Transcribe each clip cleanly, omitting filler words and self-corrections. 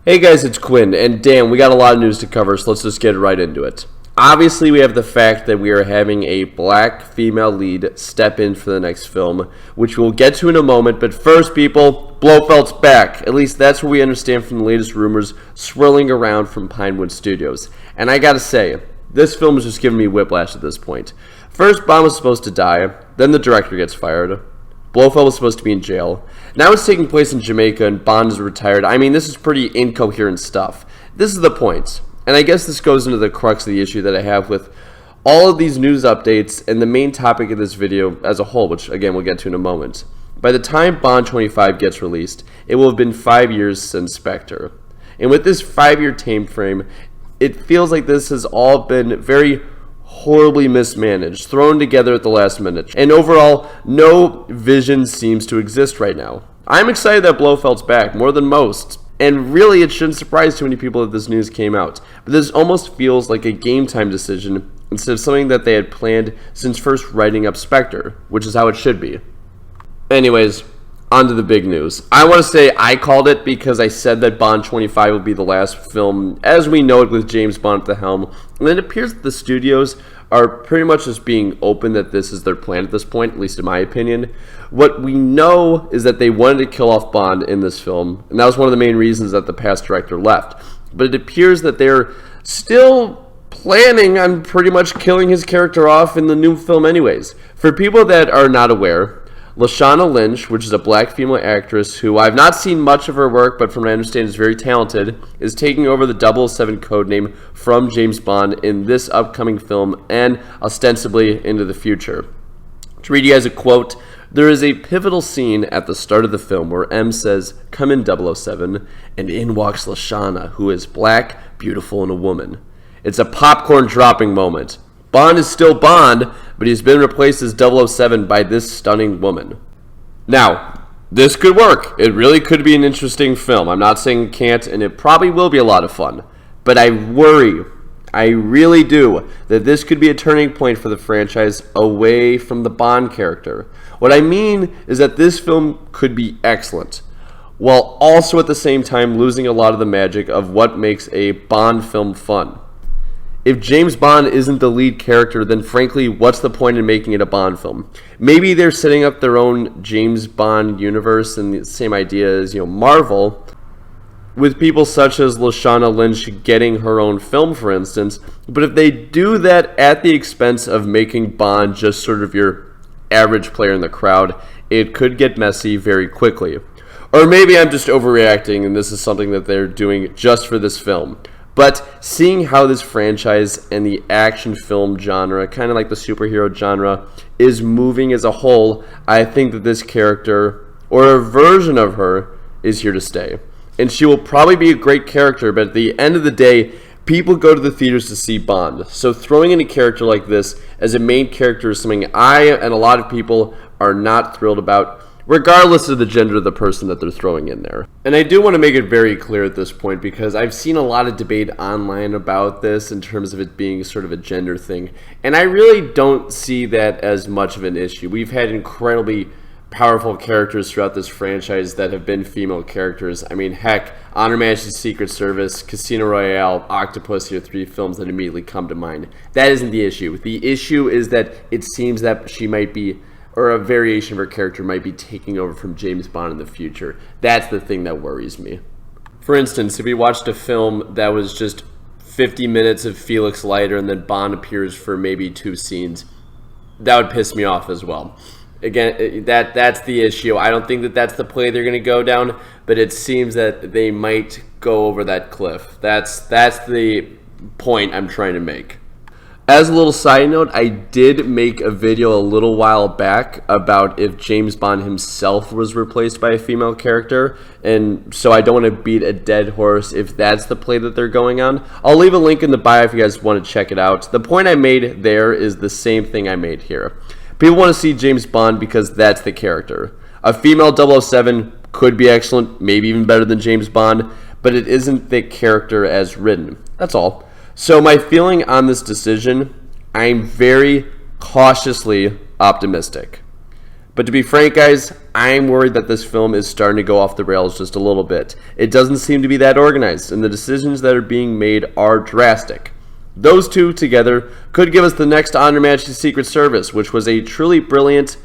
Hey guys, it's Quinn, and damn, we got a lot of news to cover, so let's just get right into it. Obviously, we have the fact that we are having a black female lead step in for the next film, which we'll get to in a moment, but first, people, Blofeld's back. At least that's what we understand from the latest rumors swirling around from Pinewood Studios. And I gotta say, this film is just giving me whiplash at this point. First, Bond was supposed to die, then the director gets fired. Blofeld was supposed to be in jail. Now it's taking place in Jamaica and Bond is retired. I mean, this is pretty incoherent stuff. This is the point. And I guess this goes into the crux of the issue that I have with all of these news updates and the main topic of this video as a whole, which again we'll get to in a moment. By the time Bond 25 gets released, it will have been 5 years since Spectre. And with this 5-year time frame, it feels like this has all been very horribly mismanaged, thrown together at the last minute, and overall, no vision seems to exist right now. I'm excited that Blofeld's back, more than most, and really it shouldn't surprise too many people that this news came out, but this almost feels like a game time decision instead of something that they had planned since first writing up Spectre, which is how it should be. Anyways, on to the big news. I want to say I called it because I said that Bond 25 would be the last film as we know it with James Bond at the helm, and it appears that the studios are pretty much just being open that this is their plan at this point, at least in my opinion. What we know is that they wanted to kill off Bond in this film, and that was one of the main reasons that the past director left. But it appears that they're still planning on pretty much killing his character off in the new film anyways. For people that are not aware, Lashana Lynch, which is a black female actress who I've not seen much of her work, but from what I understand is very talented, is taking over the 007 codename from James Bond in this upcoming film and ostensibly into the future. To read you guys a quote, there is a pivotal scene at the start of the film where M says, "Come in 007, and in walks Lashana, who is black, beautiful, and a woman. It's a popcorn dropping moment. Bond is still Bond, but he's been replaced as 007 by this stunning woman." Now, this could work. It really could be an interesting film. I'm not saying it can't, and it probably will be a lot of fun. But I worry, I really do, that this could be a turning point for the franchise away from the Bond character. What I mean is that this film could be excellent, while also at the same time losing a lot of the magic of what makes a Bond film fun. If James Bond isn't the lead character, then frankly, what's the point in making it a Bond film? Maybe they're setting up their own James Bond universe and the same idea as, Marvel, with people such as Lashana Lynch getting her own film, for instance. But if they do that at the expense of making Bond just sort of your average player in the crowd, it could get messy very quickly. Or maybe I'm just overreacting and this is something that they're doing just for this film. But seeing how this franchise and the action film genre, kind of like the superhero genre, is moving as a whole, I think that this character, or a version of her, is here to stay. And she will probably be a great character, but at the end of the day, people go to the theaters to see Bond. So throwing in a character like this as a main character is something I and a lot of people are not thrilled about, regardless of the gender of the person that they're throwing in there. And I do want to make it very clear at this point because I've seen a lot of debate online about this in terms of it being sort of a gender thing. And I really don't see that as much of an issue. We've had incredibly powerful characters throughout this franchise that have been female characters. I mean, heck, Honor Majesty's Secret Service, Casino Royale, Octopus are 3 films that immediately come to mind. That isn't the issue. The issue is that it seems that she might be, or a variation of her character might be taking over from James Bond in the future. That's the thing that worries me. For instance, if we watched a film that was just 50 minutes of Felix Leiter and then Bond appears for maybe 2 scenes, that would piss me off as well. Again, that's the issue. I don't think that that's the play they're going to go down, but it seems that they might go over that cliff. That's the point I'm trying to make. As a little side note, I did make a video a little while back about if James Bond himself was replaced by a female character, and so I don't want to beat a dead horse if that's the play that they're going on. I'll leave a link in the bio if you guys want to check it out. The point I made there is the same thing I made here. People want to see James Bond because that's the character. A female 007 could be excellent, maybe even better than James Bond, but it isn't the character as written. That's all. So my feeling on this decision, I'm very cautiously optimistic. But to be frank, guys, I'm worried that this film is starting to go off the rails just a little bit. It doesn't seem to be that organized, and the decisions that are being made are drastic. Those two together could give us the next On Your Majesty's Secret Service, which was a truly brilliant,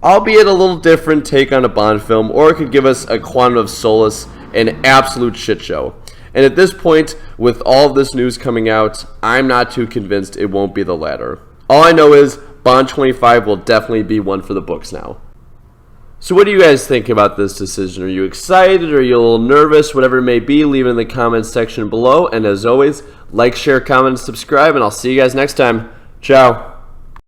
albeit a little different take on a Bond film, or it could give us a Quantum of Solace, an absolute shit show. And at this point, with all of this news coming out, I'm not too convinced it won't be the latter. All I know is Bond 25 will definitely be one for the books now. So what do you guys think about this decision? Are you excited? Are you a little nervous? Whatever it may be, leave it in the comments section below. And as always, like, share, comment, and subscribe, and I'll see you guys next time. Ciao.